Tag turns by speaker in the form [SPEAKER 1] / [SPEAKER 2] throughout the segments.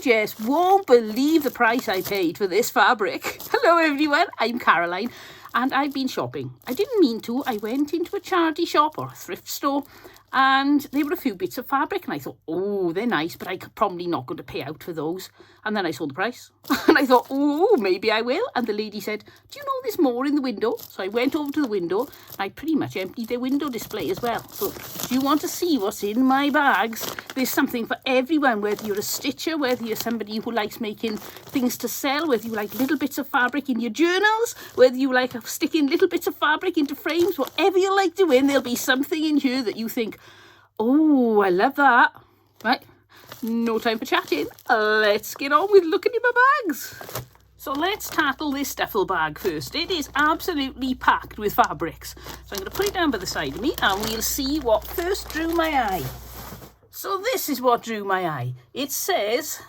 [SPEAKER 1] You just won't believe the price I paid for this fabric. Hello everyone, I'm Caroline and I've been shopping. I didn't mean to. I went into a charity shop or a thrift store and there were a few bits of fabric and I thought, oh, they're nice, but I'm probably not going to pay out for those. And then I saw the price and I thought, oh, maybe I will. And the lady said, do you know there's more in the window? So I went over to the window and I pretty much emptied their window display as well. So do you want to see what's in my bags? There's something for everyone, whether you're a stitcher, whether you're somebody who likes making things to sell, whether you like little bits of fabric in your journals, whether you like sticking little bits of fabric into frames, whatever you like doing, there'll be something in here that you think, oh, I love that. Right, no time for chatting. Let's get on with looking in my bags. So let's tackle this duffel bag first. It is absolutely packed with fabrics. So I'm going to put it down by the side of me and we'll see what first drew my eye. So this is what drew my eye. It says,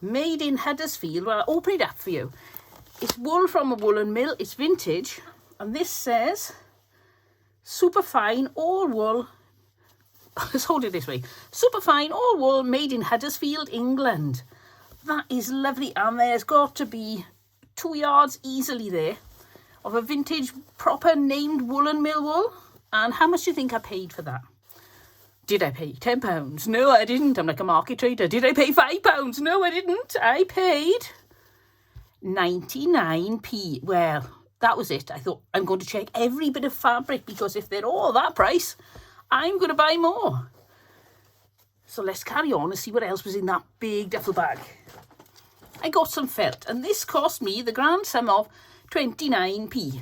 [SPEAKER 1] made in Huddersfield. Well, I'll open it up for you. It's wool from a woolen mill. It's vintage. And this says, super fine, all wool. Let's hold it this way. Super fine, all wool, made in Huddersfield, England. That is lovely. And there's got to be 2 yards easily there of a vintage, proper named woolen mill wool. And how much do you think I paid for that? Did I pay £10? No, I didn't. I'm like a market trader. Did I pay £5? No, I didn't. I paid 99p. Well, that was it. I thought I'm going to check every bit of fabric because if they're all that price, I'm going to buy more. So let's carry on and see what else was in that big duffel bag. I got some felt and this cost me the grand sum of 29p.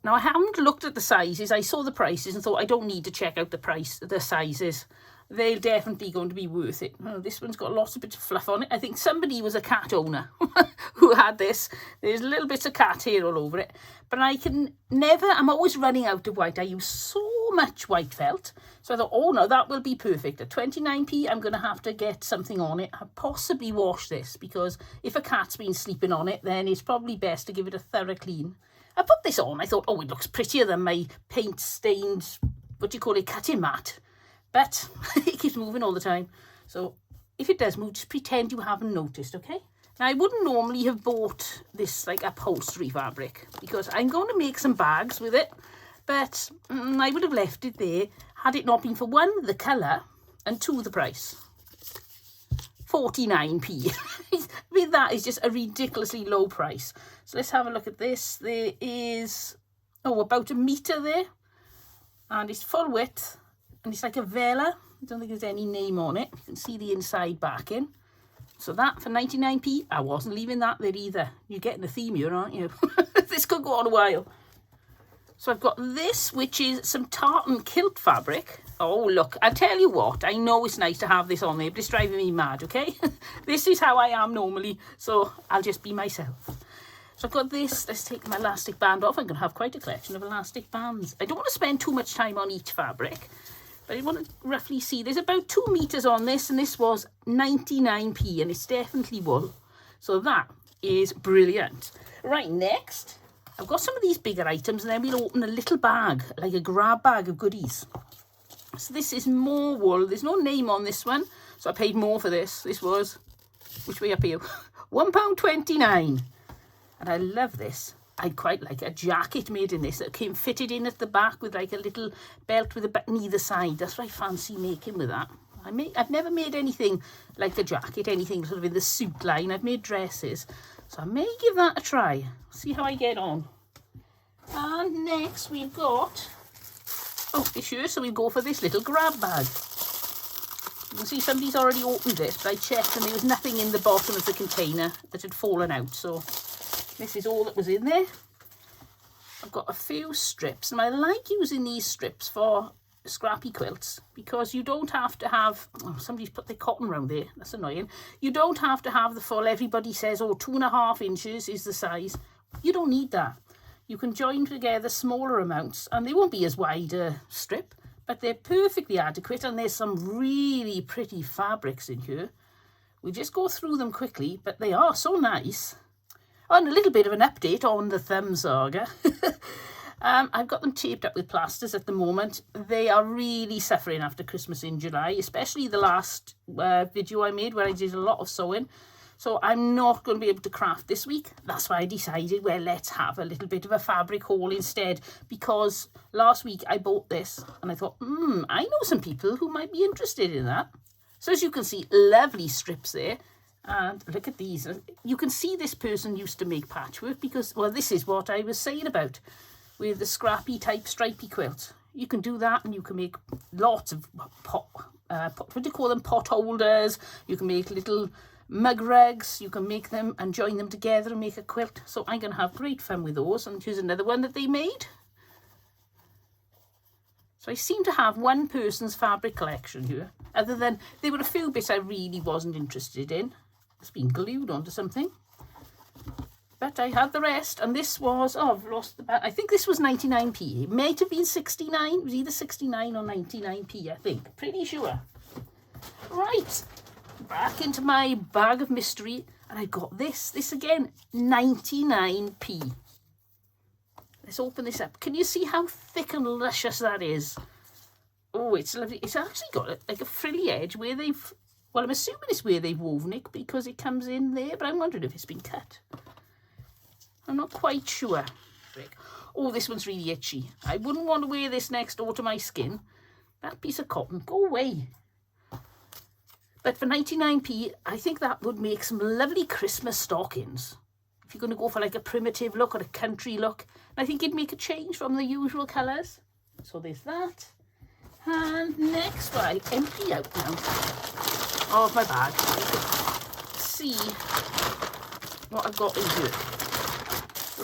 [SPEAKER 1] Now I haven't looked at the sizes. I saw the prices and thought I don't need to check out the sizes. They're definitely going to be worth it. Oh, this one's got lots of bits of fluff on it. I think somebody was a cat owner who had this. There's little bits of cat hair all over it. But I'm always running out of white. I use so much white felt. So I thought, oh no, that will be perfect. At 29p, I'm going to have to get something on it. I'll possibly wash this because if a cat's been sleeping on it, then it's probably best to give it a thorough clean. I put this on. I thought, oh, it looks prettier than my paint-stained, cutting mat. But it keeps moving all the time. So if it does move, just pretend you haven't noticed, okay? Now, I wouldn't normally have bought this like upholstery fabric because I'm going to make some bags with it. But I would have left it there had it not been for one, the colour, and two, the price. 49p. I mean, that is just a ridiculously low price. So let's have a look at this. There is, about a metre there. And it's full width. And it's like a vela. I don't think there's any name on it. You can see the inside backing. So that for 99p, I wasn't leaving that there either. You're getting a theme here, aren't you? This could go on a while. So I've got this, which is some tartan kilt fabric. Oh, look, I tell you what, I know it's nice to have this on there, but it's driving me mad, okay? This is how I am normally, so I'll just be myself. So I've got this. Let's take my elastic band off. I'm going to have quite a collection of elastic bands. I don't want to spend too much time on each fabric. But I want to roughly see, there's about 2 meters on this, and this was 99p, and it's definitely wool. So that is brilliant. Right, next, I've got some of these bigger items, and then we'll open a little bag, like a grab bag of goodies. So this is more wool. There's no name on this one, so I paid more for this. This was, which way up here? £1.29. And I love this. I'd quite like a jacket made in this that came fitted in at the back with like a little belt with a button either side. That's what I fancy making with that. I've never made anything like a jacket, anything sort of in the suit line. I've made dresses. So I may give that a try. See how I get on. And next we've got, this here, so we go for this little grab bag. You can see somebody's already opened this, but I checked and there was nothing in the bottom of the container that had fallen out. So this is all that was in there. I've got a few strips, and I like using these strips for scrappy quilts because you don't have to have, somebody's put their cotton around there, that's annoying. You don't have to have the full, everybody says, 2.5 inches is the size. You don't need that. You can join together smaller amounts, and they won't be as wide a strip, but they're perfectly adequate, and there's some really pretty fabrics in here. We just go through them quickly, but they are so nice. And a little bit of an update on the thumb saga. I've got them taped up with plasters at the moment. They are really suffering after Christmas in July, especially the last video I made where I did a lot of sewing. So I'm not going to be able to craft this week. That's why I decided, well, let's have a little bit of a fabric haul instead, because last week I bought this and I thought, I know some people who might be interested in that. So as you can see, lovely strips there. And look at these. You can see this person used to make patchwork because, well, this is what I was saying about with the scrappy type stripy quilt. You can do that and you can make lots of what do you call them, pot holders. You can make little mug rugs. You can make them and join them together and make a quilt. So I'm going to have great fun with those. And here's another one that they made. So I seem to have one person's fabric collection here, other than there were a few bits I really wasn't interested in. It's been glued onto something. But I had the rest, and this was, oh, I've lost the bag. I think this was 99p. It might have been 69. It was either 69 or 99p, I think. Pretty sure. Right, back into my bag of mystery, and I got this. This again, 99p. Let's open this up. Can you see how thick and luscious that is? Oh, it's lovely. It's actually got like a frilly edge where they've, well, I'm assuming it's where they've woven it because it comes in there, but I'm wondering if it's been cut. I'm not quite sure. Oh, this one's really itchy. I wouldn't want to wear this next door to my skin. That piece of cotton, go away. But for 99p, I think that would make some lovely Christmas stockings. If you're going to go for like a primitive look or a country look, I think it'd make a change from the usual colours. So there's that. And next, I empty out now of my bag. See what I've got in here.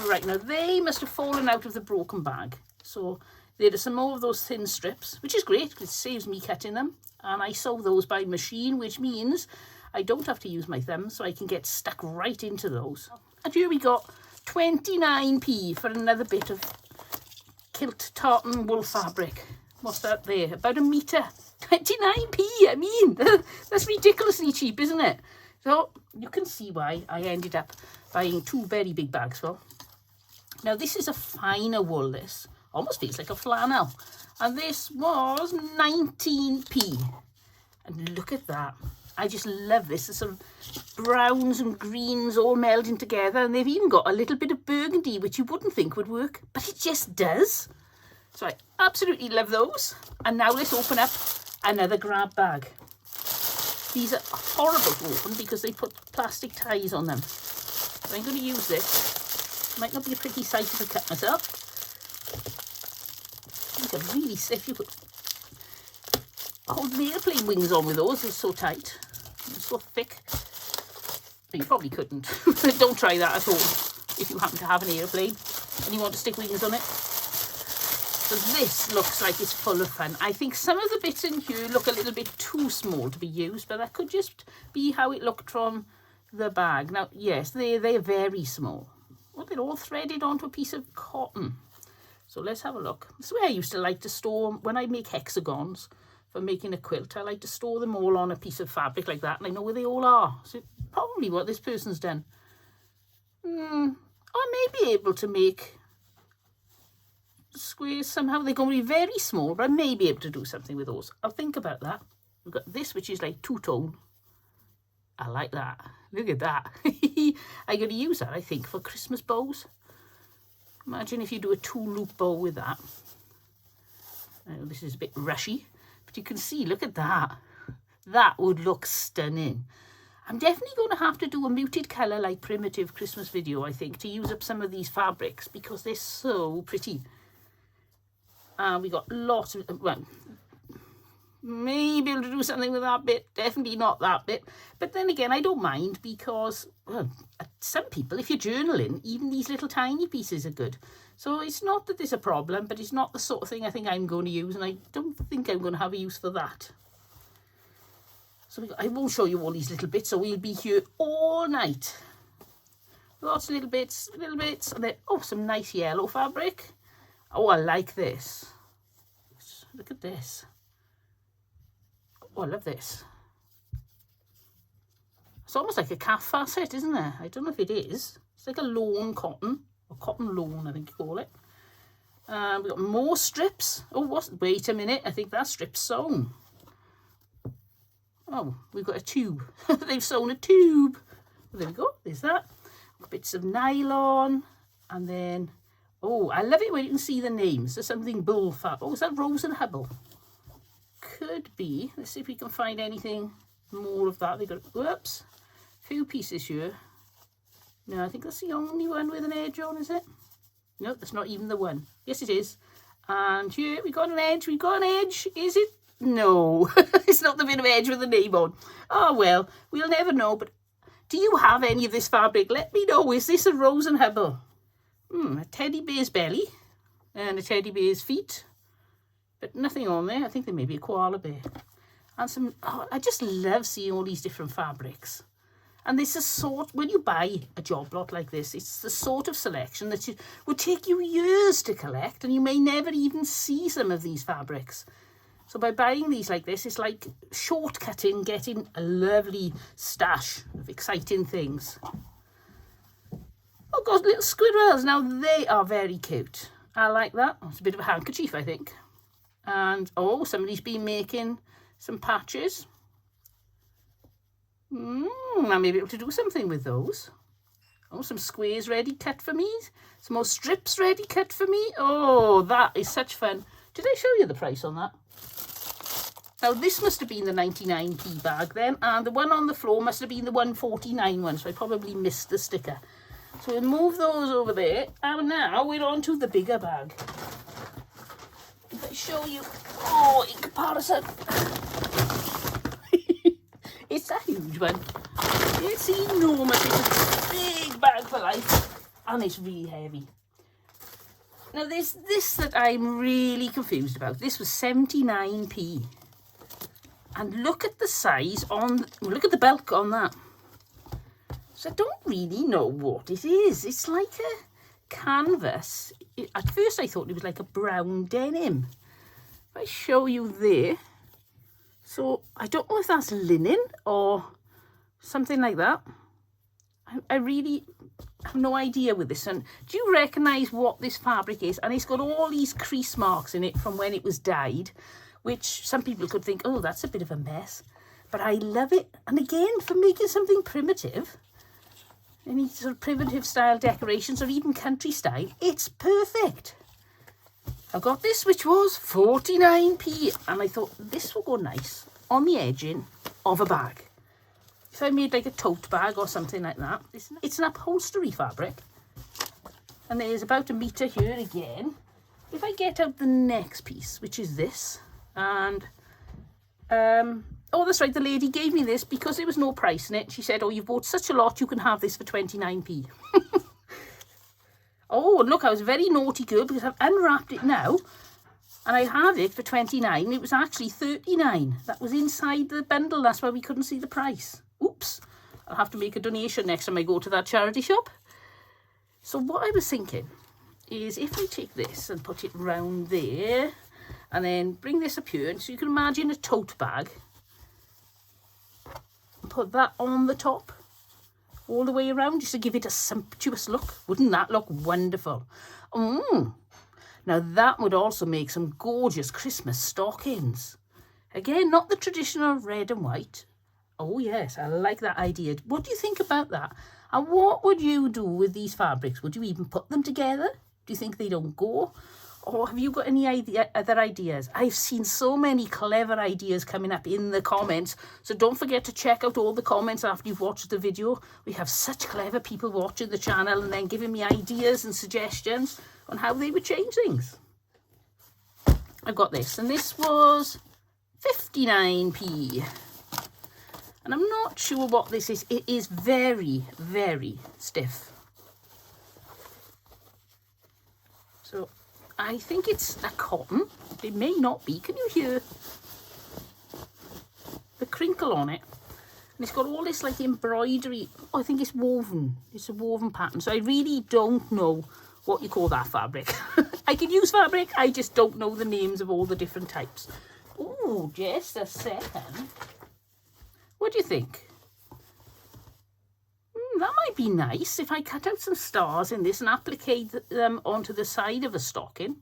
[SPEAKER 1] Right, now they must have fallen out of the broken bag. So there are some more of those thin strips, which is great because it saves me cutting them. And I sew those by machine, which means I don't have to use my thumb, so I can get stuck right into those. And here we got 29p for another bit of kilt tartan wool fabric. What's that there? About a metre. 29p, I mean, that's ridiculously cheap, isn't it? So you can see why I ended up buying two very big bags full. Now this is a finer wool, this. Almost feels like a flannel. And this was 19p. And look at that. I just love this. There's some browns and greens all melding together. And they've even got a little bit of burgundy, which you wouldn't think would work. But it just does. So I absolutely love those. And now let's open up another grab bag. These are horrible to open because they put plastic ties on them. So I'm going to use this. Might not be a pretty sight if I cut myself. These are really stiff. You could hold the airplane wings on with those. They're so tight. They're so thick. But you probably couldn't. Don't try that at all if you happen to have an airplane and you want to stick wings on it. So this looks like it's full of fun. I think some of the bits in here look a little bit too small to be used, but that could just be how it looked from the bag. Now, yes, they're very small. Well, they're all threaded onto a piece of cotton. So let's have a look. This is where I used to like to store, when I make hexagons for making a quilt, I like to store them all on a piece of fabric like that, and I know where they all are. So probably what this person's done. I may be able to make squares somehow. They're going to be very small, but I may be able to do something with those. I'll think about that. We've got this, which is like two-tone. I like that. Look at that. I'm going to use that, I think, for Christmas bows. Imagine if you do a two-loop bow with that. This is a bit rushy, but you can see, look at that. That would look stunning. I'm definitely going to have to do a muted colour like primitive Christmas video, I think, to use up some of these fabrics because they're so pretty. We got lots of, well, maybe able to do something with that bit, definitely not that bit. But then again, I don't mind because, well, some people, if you're journaling, even these little tiny pieces are good. So it's not that there's a problem, but it's not the sort of thing I think I'm going to use, and I don't think I'm going to have a use for that. So I won't show you all these little bits, so we'll be here all night. Lots of little bits, and then, oh, some nice yellow fabric. Oh, I like this. Look at this. Oh, I love this. It's almost like a calf facet, isn't it? I don't know if it is. It's like a lawn cotton, or cotton lawn, I think you call it. We've got more strips. Oh, wait a minute. I think that strip's sewn. Oh, we've got a tube. They've sewn a tube. Well, there we go. There's that. Bits of nylon. And then, oh, I love it when you can see the names. There's something bull fab. Oh, is that Rose and Hubble? Could be. Let's see if we can find anything more of that. They've got, whoops, a few pieces here. No, I think that's the only one with an edge on, is it? No, that's not even the one. Yes, it is. And here we got an edge. We got an edge. Is it? No, it's not the bit of edge with the name on. Oh, well, we'll never know. But do you have any of this fabric? Let me know. Is this a Rose and Hubble? A teddy bear's belly and a teddy bear's feet. But nothing on there. I think there may be a koala bear. And some, oh, I just love seeing all these different fabrics. And this is sort, when you buy a job lot like this, it's the sort of selection that would take you years to collect, and you may never even see some of these fabrics. So by buying these like this, it's like shortcutting, getting a lovely stash of exciting things. Oh, got little squirrels. Now they are very cute. I like that. Oh, it's a bit of a handkerchief, I think. And, oh, somebody's been making some patches. I may be able to do something with those. Oh, some squares ready cut for me. Some more strips ready cut for me. Oh, that is such fun. Did I show you the price on that? Now, this must have been the 99p bag then. And the one on the floor must have been the 149 one. So I probably missed the sticker. So we'll move those over there. And now we're on to the bigger bag. If I show you, oh, in comparison. It's a huge one. It's enormous. It's a big bag for life. And it's really heavy. Now, there's this that I'm really confused about. This was 79p. And look at the size on, look at the bulk on that. So I don't really know what it is. It's like a canvas. At first I thought it was like a brown denim. If I show you there. So I don't know if that's linen or something like that. I really have no idea with this one. Do you recognise what this fabric is? And it's got all these crease marks in it from when it was dyed, which some people could think, oh, that's a bit of a mess. But I love it. And again, for making something primitive, any sort of primitive style decorations or even country style, it's perfect. I got this, which was 49p, and I thought this will go nice on the edging of a bag. If I made like a tote bag or something like that, it's an upholstery fabric. And there's about a metre here again. If I get out the next piece, which is this, and oh, that's right, the lady gave me this because there was no price in it. She said, oh, you've bought such a lot, you can have this for 29p. Oh, and look, I was a very naughty girl because I've unwrapped it now. And I had it for 29. It was actually 39. That was inside the bundle. That's why we couldn't see the price. Oops. I'll have to make a donation next time I go to that charity shop. So what I was thinking is if I take this and put it round there and then bring this up here. And so you can imagine a tote bag. And put that on the top. All the way around, just to give it a sumptuous look. Wouldn't that look wonderful? Now that would also make some gorgeous Christmas stockings. Again, not the traditional red and white. Oh yes, I like that idea. What do you think about that? And what would you do with these fabrics? Would you even put them together? Do you think they don't go? Or have you got any other ideas? I've seen so many clever ideas coming up in the comments. So don't forget to check out all the comments after you've watched the video. We have such clever people watching the channel and then giving me ideas and suggestions on how they would change things. I've got this, and this was 59p. And I'm not sure what this is. It is very, very stiff. So I think it's a cotton. It may not be. Can you hear the crinkle on it? And it's got all this like embroidery. Oh, I think it's woven. It's a woven pattern. So I really don't know what you call that fabric. I can use fabric. I just don't know the names of all the different types. Oh, just a second. What do you think? That might be nice if I cut out some stars in this and applicate them onto the side of a stocking.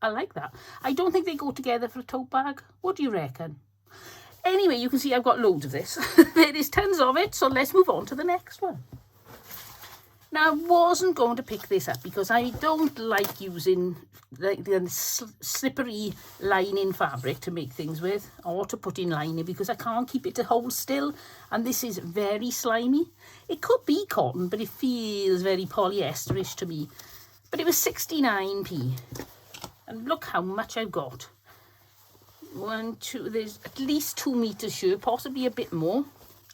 [SPEAKER 1] I like that. I don't think they go together for a tote bag. What do you reckon? Anyway, you can see I've got loads of this. There is tons of it, so let's move on to the next one. Now, I wasn't going to pick this up because I don't like using the slippery lining fabric to make things with, or to put in lining, because I can't keep it to hold still, and this is very slimy. It could be cotton, but it feels very polyesterish to me. But it was 69p, and look how much I've got. 1, 2, there's at least 2 meters here, possibly a bit more,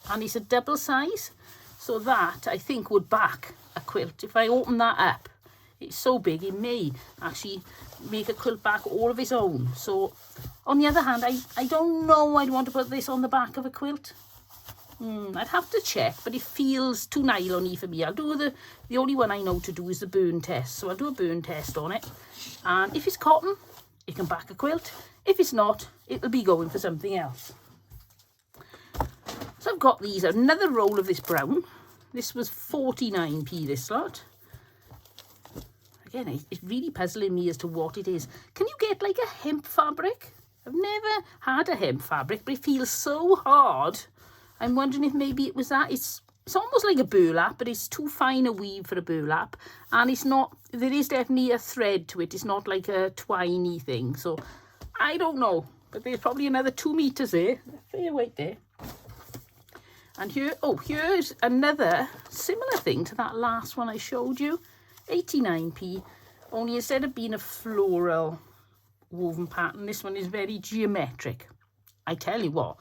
[SPEAKER 1] and it's a double size, so that I think would back a quilt. If I open that up, it's so big it may actually make a quilt back all of its own. So on the other hand, I don't know I'd want to put this on the back of a quilt. I'd have to check, but it feels too nylon-y for me. I'll do the only one I know to do is the burn test, so I'll do a burn test on it, and if it's cotton, it can back a quilt. If it's not, it'll be going for something else. So I've got these, another roll of this brown. This was 49p, this lot. Again, it's really puzzling me as to what it is. Can you get like a hemp fabric? I've never had a hemp fabric, but it feels so hard. I'm wondering if maybe it was that. It's almost like a burlap, but it's too fine a weave for a burlap. And it's not, there is definitely a thread to it. It's not like a twiny thing. So I don't know, but there's probably another 2 meters there. Fair weight there. And here, oh, here's another similar thing to that last one I showed you. 89p, only instead of being a floral woven pattern, this one is very geometric. I tell you what,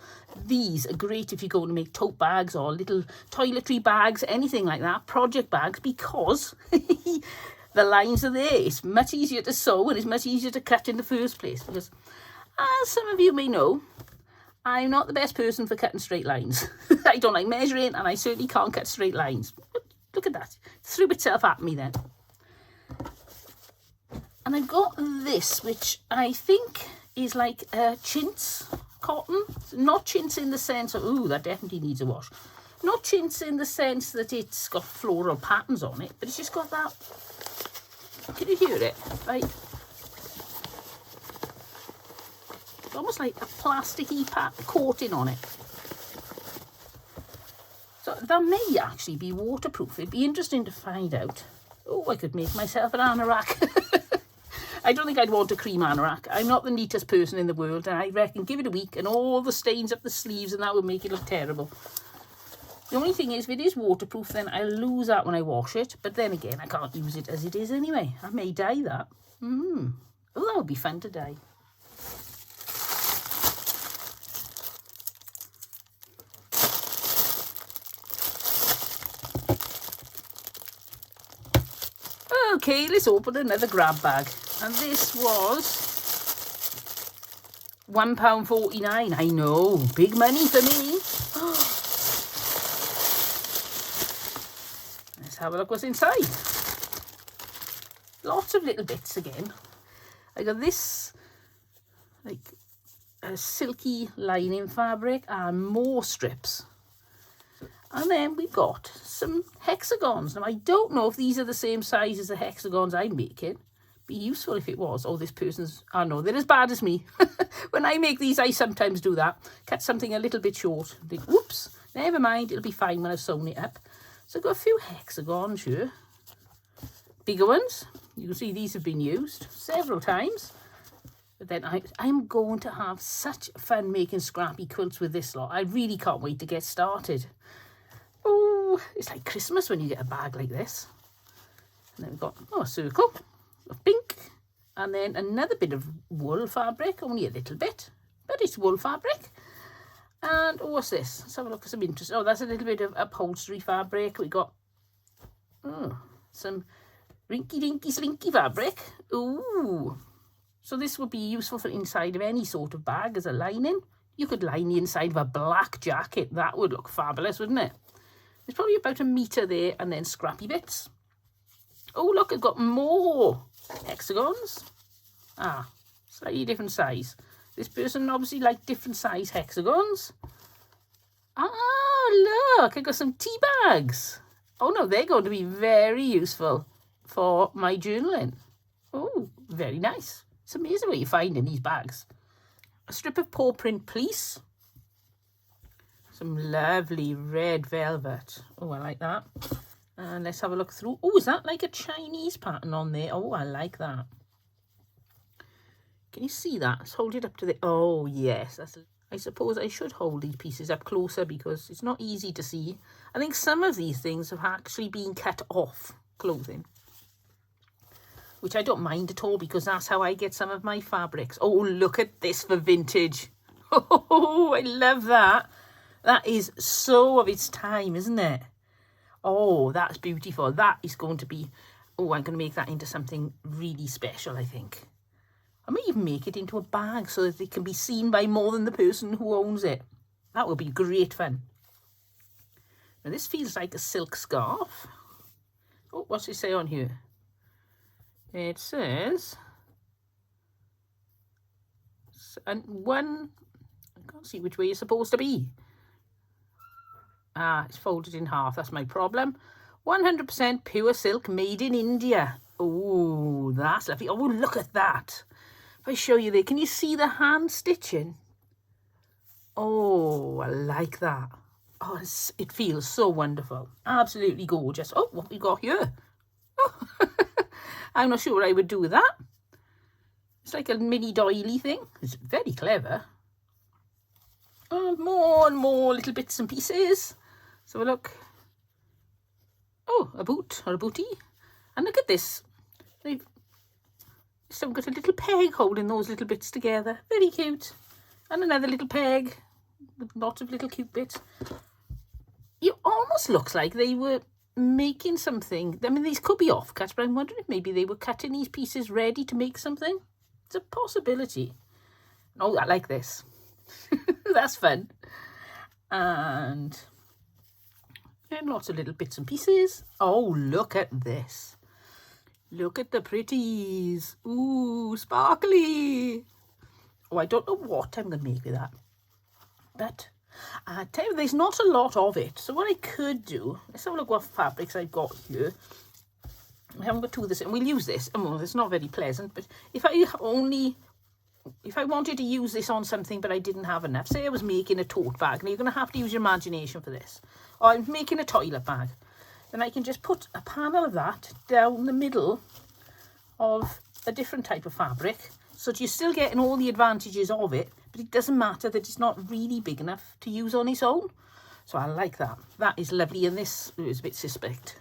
[SPEAKER 1] these are great if you're going to make tote bags or little toiletry bags, anything like that, project bags, because the lines are there. It's much easier to sew and it's much easier to cut in the first place, because as some of you may know, I'm not the best person for cutting straight lines. I don't like measuring, and I certainly can't cut straight lines. Look at that. It threw itself at me then. And I've got this, which I think is like a chintz cotton. Not chintz in the sense of, ooh, that definitely needs a wash. Not chintz in the sense that it's got floral patterns on it, but it's just got that. Can you hear it? Right. Almost like a plasticky coating on it. So that may actually be waterproof. It'd be interesting to find out. Oh, I could make myself an anorak. I don't think I'd want a cream anorak. I'm not the neatest person in the world, and I reckon give it a week and all the stains up the sleeves, and that would make it look terrible. The only thing is, if it is waterproof, then I'll lose that when I wash it. But then again, I can't use it as it is anyway. I may dye that. Oh, that would be fun to dye. Okay, let's open another grab bag. And this was £1.49. I know, big money for me. Let's have a look what's inside. Lots of little bits again. I got this, like a silky lining fabric and more strips. And then we've got some hexagons. Now, I don't know if these are the same size as the hexagons I'm making. Be useful if it was. Oh, this person's... Oh, no, they're as bad as me. When I make these, I sometimes do that. Cut something a little bit short. Think, whoops, never mind. It'll be fine when I've sewn it up. So I've got a few hexagons here. Bigger ones. You can see these have been used several times. But then I'm going to have such fun making scrappy quilts with this lot. I really can't wait to get started. Oh, it's like Christmas when you get a bag like this. And then we've got a circle of pink, and then another bit of wool fabric, only a little bit, but it's wool fabric. And what's this? Let's have a look at some interest. Oh, that's a little bit of upholstery fabric. We got some rinky dinky slinky fabric. Ooh, so this would be useful for inside of any sort of bag as a lining. You could line the inside of a black jacket. That would look fabulous, wouldn't it? There's probably about a metre there, and then scrappy bits. Oh, look, I've got more hexagons. Ah, slightly different size. This person obviously liked different size hexagons. Ah, look, I got some tea bags. Oh, no, they're going to be very useful for my journaling. Oh, very nice. It's amazing what you find in these bags. A strip of paw print fleece. Some lovely red velvet. Oh, I like that. And let's have a look through. Oh, is that like a Chinese pattern on there? Oh, I like that. Can you see that? Let's hold it up to the... Oh, yes. I suppose I should hold these pieces up closer because it's not easy to see. I think some of these things have actually been cut off clothing, which I don't mind at all because that's how I get some of my fabrics. Oh, look at this for vintage. Oh, I love that. That is so of its time, isn't it? Oh, that's beautiful. That is going to be... Oh, I'm going to make that into something really special, I think. I may even make it into a bag so that it can be seen by more than the person who owns it. That would be great fun. Now, this feels like a silk scarf. Oh, what's it say on here? It says... And one... I can't see which way it's supposed to be. Ah, it's folded in half. That's my problem. 100% pure silk made in India. Oh, that's lovely. Oh, look at that. If I show you there, can you see the hand stitching? Oh, I like that. Oh, it feels so wonderful. Absolutely gorgeous. Oh, what we got here? Oh, I'm not sure what I would do with that. It's like a mini doily thing. It's very clever. Oh, more and more little bits and pieces. So look. Oh, a boot or a bootie. And look at this. They've got a little peg holding those little bits together. Very cute. And another little peg with lots of little cute bits. It almost looks like they were making something. I mean, these could be offcuts, but I'm wondering if maybe they were cutting these pieces ready to make something. It's a possibility. Oh, I like this. That's fun. And lots of little bits and pieces. Oh, look at this. Look at the pretties. Ooh, sparkly. Oh, I don't know what I'm going to make with that. But I tell you, there's not a lot of it. So what I could do, let's have a look what fabrics I've got here. I haven't got two of this, and we'll use this. Oh, it's not very pleasant, but if I wanted to use this on something but I didn't have enough, say I was making a tote bag, and you're going to have to use your imagination for this, or I'm making a toilet bag, then I can just put a panel of that down the middle of a different type of fabric, so that you're still getting all the advantages of it, but it doesn't matter that it's not really big enough to use on its own. So I like that. That is lovely, and this is a bit suspect.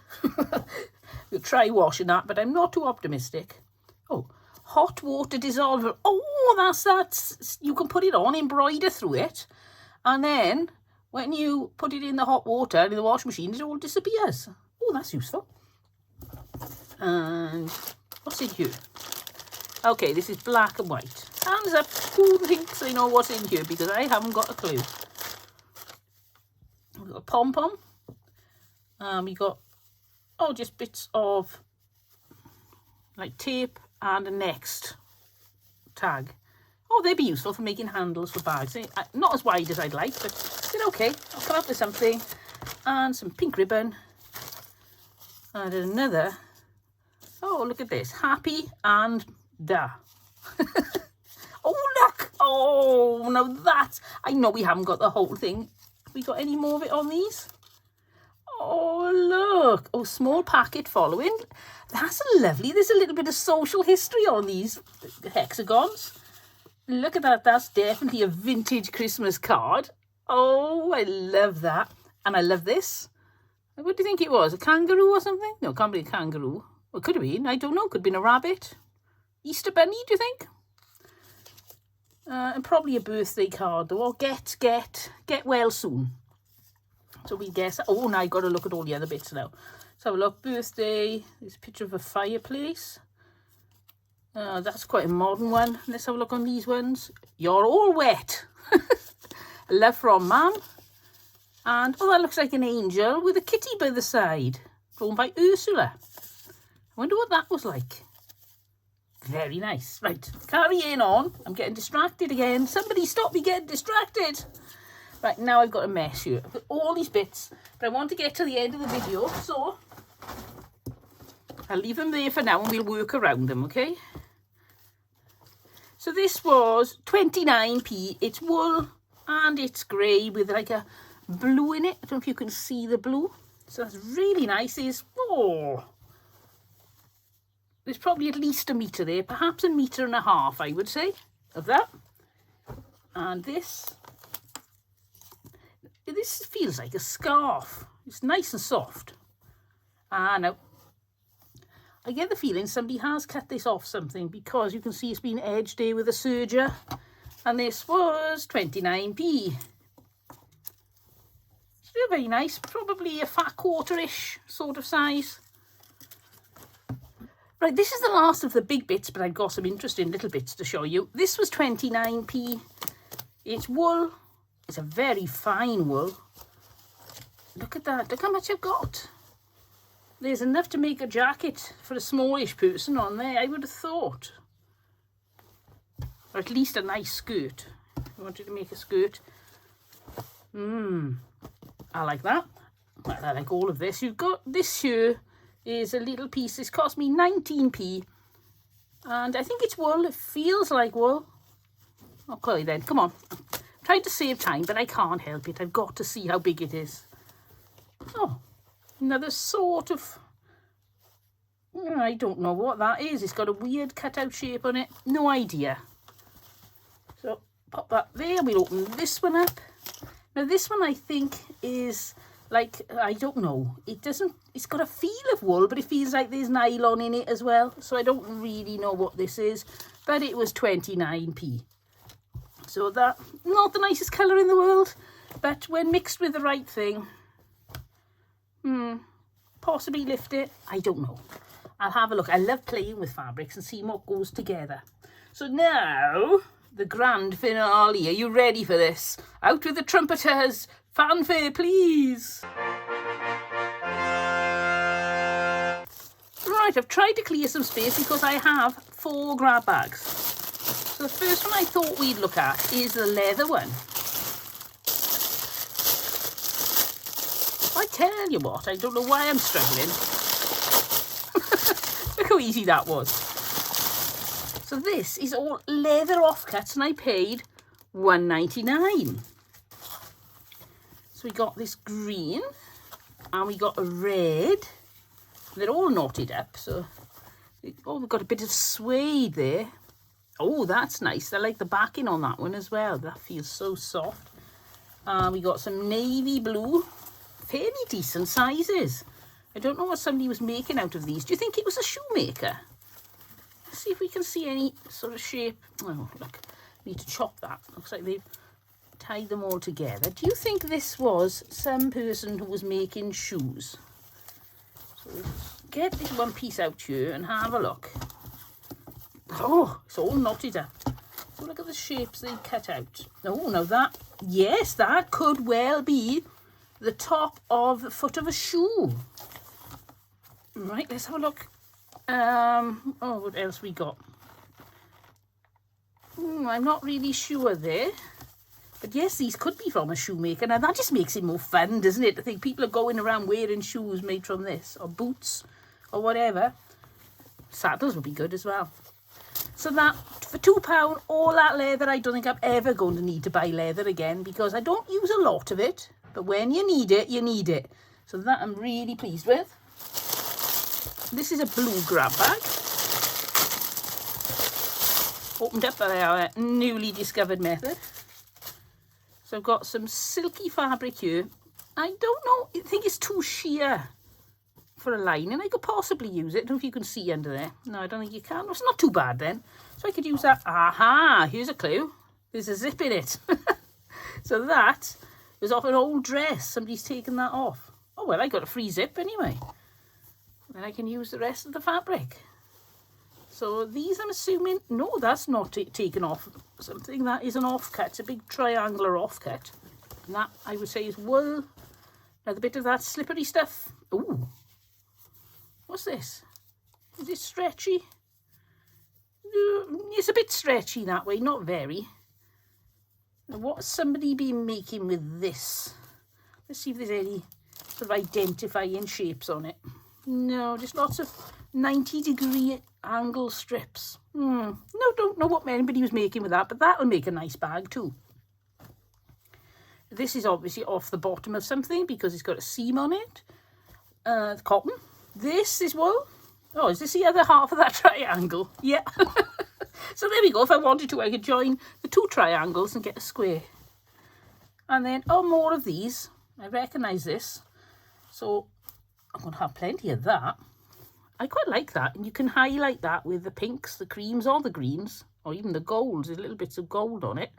[SPEAKER 1] We'll try washing that, but I'm not too optimistic. Oh, hot water dissolver. Oh, that's you can put it on, embroider through it, and then when you put it in the hot water in the washing machine, it all disappears. Oh, that's useful. And what's in here? Okay, this is black and white. Hands up, who thinks they know what's in here, because I haven't got a clue. We've got a pom-pom. We got, just bits of like tape and a next tag. Oh, they'd be useful for making handles for bags. Not as wide as I'd like, but they're okay. I'll come up with something. And some pink ribbon. And another. Oh, look at this. Happy and da. Oh, look. Oh, now that's... I know we haven't got the whole thing. Have we got any more of it on these? Oh, look. Oh, small packet following. That's lovely. There's a little bit of social history on these hexagons. Look at that. That's definitely a vintage Christmas card. Oh, I love that. And I love this. What do you think it was? A kangaroo or something? No, it can't be a kangaroo. Well, it could have been. I don't know. Could have been a rabbit. Easter bunny, do you think? And probably a birthday card, though. Or get well soon. So we guess. Oh, now I've got to look at all the other bits now. So have a look. Birthday. There's a picture of a fireplace. That's quite a modern one. Let's have a look on these ones. You're all wet. Love from Mum. And, oh, that looks like an angel with a kitty by the side. Drawn by Ursula. I wonder what that was like. Very nice. Right, carrying on. I'm getting distracted again. Somebody stop me getting distracted. Right, now I've got a mess here. I've got all these bits, but I want to get to the end of the video, so I'll leave them there for now and we'll work around them, okay? So this was 29p. It's wool and it's grey with like a blue in it. I don't know if you can see the blue. So that's really nice. There's probably at least a metre there, perhaps 1.5 meters, I would say, of that. And this feels like a scarf. It's nice and soft. Now, I get the feeling somebody has cut this off something, because you can see it's been edged there with a serger. And this was 29p. Still very nice, probably a fat quarter-ish sort of size. Right, this is the last of the big bits, but I've got some interesting little bits to show you. This was 29p. It's wool. It's a very fine wool. Look at that. Look how much I've got. There's enough to make a jacket for a smallish person on there, I would have thought. Or at least a nice skirt. If you wanted to make a skirt. I like that. Well, I like all of this. You've got this here is a little piece. This cost me 19p. And I think it's wool. It feels like wool. Oh, Chloe then, come on. I'm trying to save time, but I can't help it. I've got to see how big it is. Oh, another sort of, I don't know what that is. It's got a weird cutout shape on it. No idea. So pop that there. We'll open this one up. Now this one I think is like, I don't know. It's got a feel of wool, but it feels like there's nylon in it as well. So I don't really know what this is, but it was 29p. So that, not the nicest colour in the world, but when mixed with the right thing, possibly lift it. I don't know. I'll have a look. I love playing with fabrics and seeing what goes together. So now, the grand finale. Are you ready for this? Out with the trumpeters. Fanfare, please. Right, I've tried to clear some space because I have 4 grab bags. So the first one I thought we'd look at is the leather one. I tell you what, I don't know why I'm struggling. Look how easy that was. So this is all leather offcuts and I paid £1.99. So we got this green and we got a red. They're all knotted up, so we've got a bit of suede there. Oh, that's nice. I like the backing on that one as well. That feels so soft. We got some navy blue, fairly decent sizes. I don't know what somebody was making out of these. Do you think it was a shoemaker? Let's see if we can see any sort of shape. Oh, look, need to chop that. Looks like they've tied them all together. Do you think this was some person who was making shoes? So we'll get this one piece out here and have a look. Oh, it's all knotted up. So look at the shapes they cut out. Oh, now that, yes, that could well be the top of the foot of a shoe. Right, let's have a look. Oh, what else we got? I'm not really sure there. But yes, these could be from a shoemaker. Now that just makes it more fun, doesn't it? I think people are going around wearing shoes made from this, or boots, or whatever. Saddles would be good as well. So that, for £2, all that leather, I don't think I'm ever going to need to buy leather again, because I don't use a lot of it. But when you need it, you need it. So that I'm really pleased with. This is a blue grab bag. Opened up by our newly discovered method. So I've got some silky fabric here. I don't know, I think it's too sheer for a lining. I could possibly use it. I don't know if you can see under there. No, I don't think you can. It's not too bad then. So I could use that. Aha, here's a clue. There's a zip in it. So that is off an old dress. Somebody's taken that off. Oh, well, I got a free zip anyway. Then I can use the rest of the fabric. So these, I'm assuming, no, that's not taken off something. That is an offcut. It's a big triangular offcut. And that, I would say, is wool. Now, the bit of that slippery stuff. Ooh. What's this? Is it stretchy? It's a bit stretchy that way, not very. Now, what's somebody been making with this? Let's see if there's any sort of identifying shapes on it. No, just lots of 90-degree angle strips. No, don't know what anybody was making with that, but that'll make a nice bag too. This is obviously off the bottom of something because it's got a seam on it. The cotton. This is wool. Oh, is this the other half of that triangle? Yeah. So there we go. If I wanted to, I could join the two triangles and get a square. And then, oh, more of these. I recognise this. So I'm going to have plenty of that. I quite like that. And you can highlight that with the pinks, the creams, or the greens, or even the golds. There's little bits of gold on it.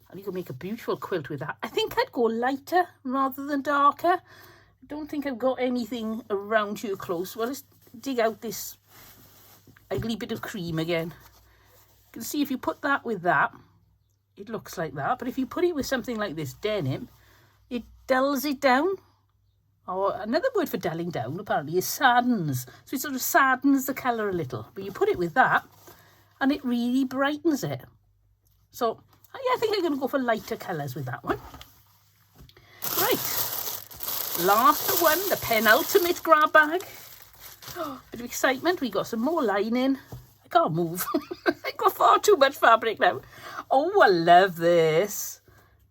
[SPEAKER 1] And you can make a beautiful quilt with that. I think I'd go lighter rather than darker. I don't think I've got anything around here close. Well, let's dig out this ugly bit of cream again. You can see if you put that with that, it looks like that. But if you put it with something like this denim, it dulls it down. Or another word for dulling down, apparently, is saddens. So it sort of saddens the colour a little. But you put it with that, and it really brightens it. So yeah, I think I'm going to go for lighter colours with that one. Right. Last but one, the penultimate grab bag. Oh, bit of excitement. We got some more lining. I can't move. I've got far too much fabric now. Oh, I love this.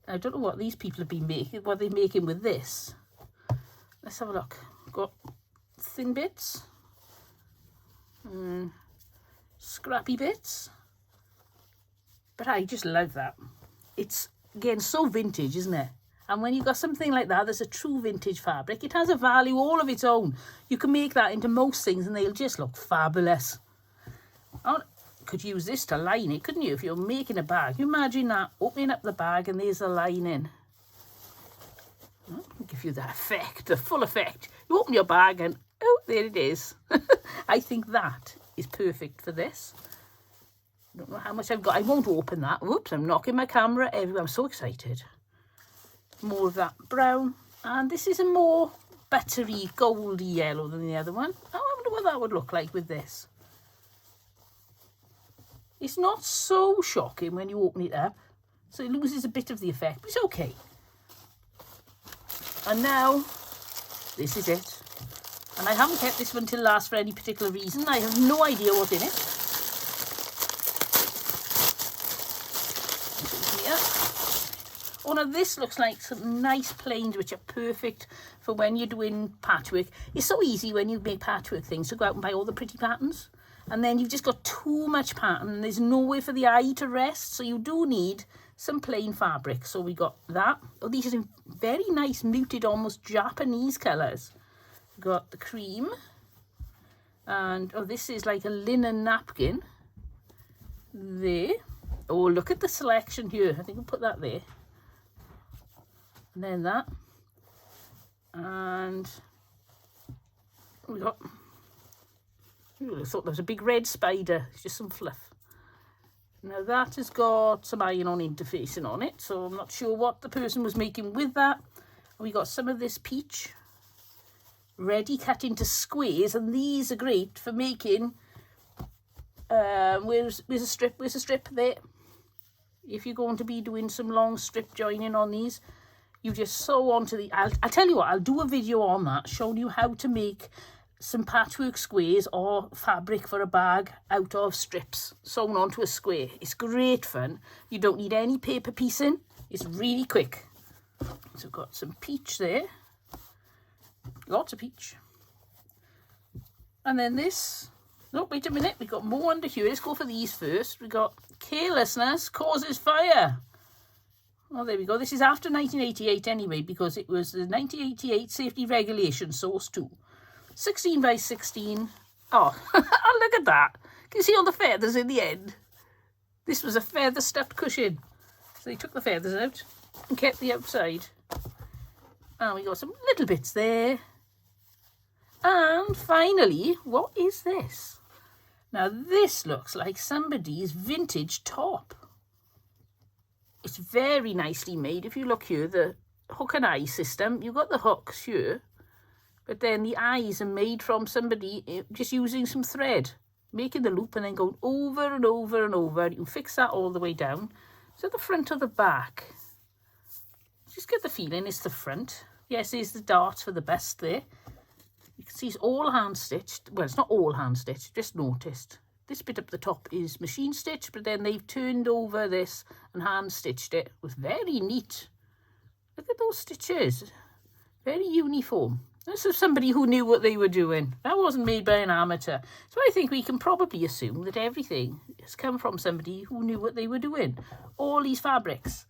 [SPEAKER 1] I don't know what these people have been making, what they're making with this. Let's have a look. Got thin bits. Scrappy bits. But I just love that. It's, again, so vintage, isn't it? And when you've got something like that, there's a true vintage fabric. It has a value all of its own. You can make that into most things and they'll just look fabulous. I could use this to line it, couldn't you? If you're making a bag. You imagine that, opening up the bag and there's a lining. I'll give you that effect, the full effect. You open your bag and, oh, there it is. I think that is perfect for this. I don't know how much I've got. I won't open that. Whoops, I'm knocking my camera everywhere. I'm so excited. More of that brown. And this is a more buttery, goldy yellow than the other one. I wonder what that would look like with this. It's not so shocking when you open it up. So it loses a bit of the effect, but it's okay. And now, this is it. And I haven't kept this one till last for any particular reason. I have no idea what's in it. Oh, now this looks like some nice plains which are perfect for when you're doing patchwork. It's so easy when you make patchwork things to go out and buy all the pretty patterns. And then you've just got too much pattern and there's nowhere for the eye to rest. So you do need some plain fabric. So we got that. Oh, these are very nice, muted, almost Japanese colours. We've got the cream. And, oh, this is like a linen napkin. There. Oh, look at the selection here. I think we'll put that there. And then that. And we got, I thought there was a big red spider. It's just some fluff. Now that has got some iron-on interfacing on it, so I'm not sure what the person was making with that. We got some of this peach ready cut into squares, and these are great for making, where's a strip there. If you're going to be doing some long strip joining on these, you just sew onto the, I'll tell you what, I'll do a video on that showing you how to make some patchwork squares or fabric for a bag out of strips sewn onto a square. It's great fun. You don't need any paper piecing. It's really quick. So we've got some peach there. Lots of peach. And then this, no, wait a minute, we've got more under here. Let's go for these first. We've got carelessness causes fire. Oh, there we go. This is after 1988 anyway, because it was the 1988 safety regulation source 2. 16 by 16. Oh, look at that. Can you see all the feathers in the end? This was a feather stuffed cushion. So they took the feathers out and kept the outside. And we got some little bits there. And finally, what is this? Now this looks like somebody's vintage top. It's very nicely made. If you look here, the hook and eye system, you've got the hooks here. But then the eyes are made from somebody just using some thread, making the loop and then going over and over and over. You can fix that all the way down. So the front or the back. Just get the feeling it's the front. Yes, there's the darts for the best there. You can see it's all hand stitched. Well, it's not all hand stitched, just noticed. this bit up the top is machine stitch, but then they've turned over this and hand stitched it. It was very neat. Look at those stitches. Very uniform. This is somebody who knew what they were doing. That wasn't made by an amateur. So I think we can probably assume that everything has come from somebody who knew what they were doing. All these fabrics.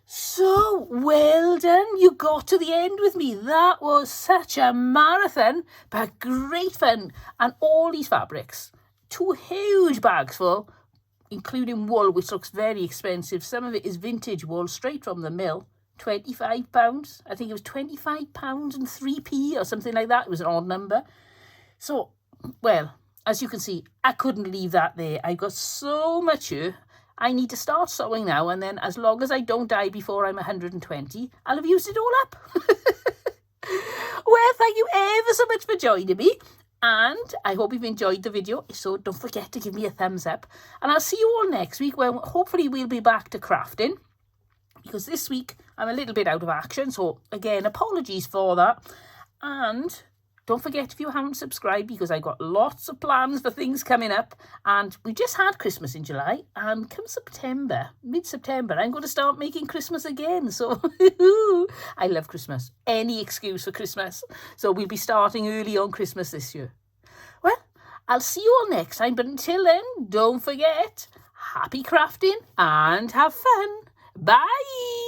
[SPEAKER 1] So, well done. You got to the end with me. That was such a marathon, but great fun. And all these fabrics. 2 huge bags full, including wool, which looks very expensive. Some of it is vintage wool, straight from the mill. £25. I think it was £25 and 3p or something like that. It was an odd number. So, well, as you can see, I couldn't leave that there. I got so much here. I need to start sewing now, and then as long as I don't die before I'm 120, I'll have used it all up. Well, thank you ever so much for joining me. And I hope you've enjoyed the video. So don't forget to give me a thumbs up. And I'll see you all next week when hopefully we'll be back to crafting. Because this week I'm a little bit out of action. So again, apologies for that. And don't forget, if you haven't subscribed, because I've got lots of plans for things coming up. And we just had Christmas in July. And come September, mid-September, I'm going to start making Christmas again. So I love Christmas. Any excuse for Christmas. So we'll be starting early on Christmas this year. Well, I'll see you all next time. But until then, don't forget, happy crafting and have fun. Bye.